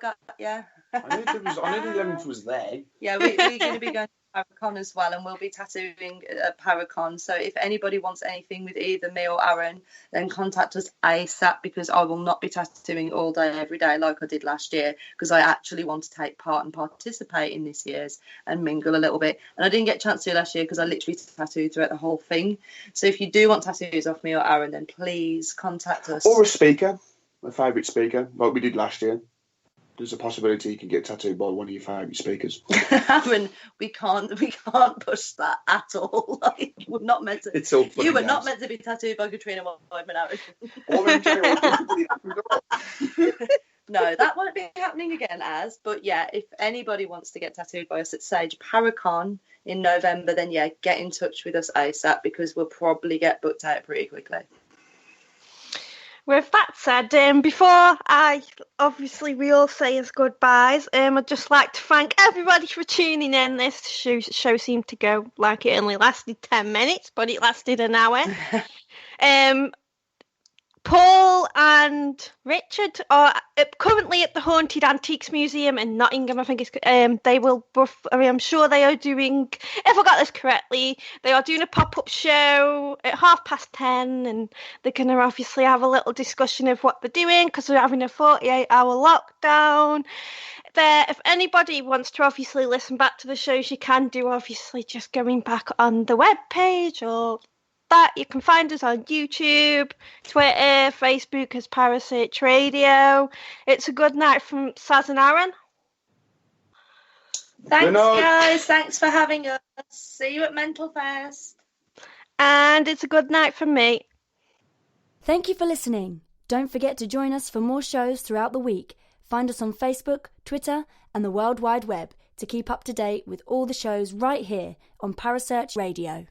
got yeah. I knew the 11th was there. Yeah, we're going to be going to Paracon as well, and we'll be tattooing at Paracon. So if anybody wants anything with either me or Aaron, then contact us ASAP, because I will not be tattooing all day, every day like I did last year, because I actually want to take part and participate in this year's and mingle a little bit. And I didn't get a chance to do last year because I literally tattooed throughout the whole thing. So if you do want tattoos off me or Aaron, then please contact us. Or a speaker, a favourite speaker, like we did last year. There's a possibility you can get tattooed by one of your favourite speakers. Aaron, we can't push that at all. Like, we're not meant to. It's all funny. You were not meant to be tattooed by Katrina Weidman, Aaron. No, that won't be happening again, but yeah, if anybody wants to get tattooed by us at Sage Paracon in November, then yeah, get in touch with us ASAP, because we'll probably get booked out pretty quickly. With that said, before we all say his goodbyes, I'd just like to thank everybody for tuning in. This show seemed to go like it only lasted 10 minutes, but it lasted an hour. Paul and Richard are currently at the Haunted Antiques Museum in Nottingham. I think I'm sure they are doing, if I got this correctly, they are doing a pop-up show at 10:30, and they're going to obviously have a little discussion of what they're doing because they're having a 48-hour lockdown. If anybody wants to obviously listen back to the shows, you can do obviously just going back on the webpage or that. You can find us on YouTube, Twitter, Facebook as Parasearch Radio. It's a good night from Saz and Aaron. Thanks, guys. Thanks for having us. See you at Mental Fest. And it's a good night from me. Thank you for listening. Don't forget to join us for more shows throughout the week. Find us on Facebook, Twitter, and the World Wide Web to keep up to date with all the shows right here on Parasearch Radio.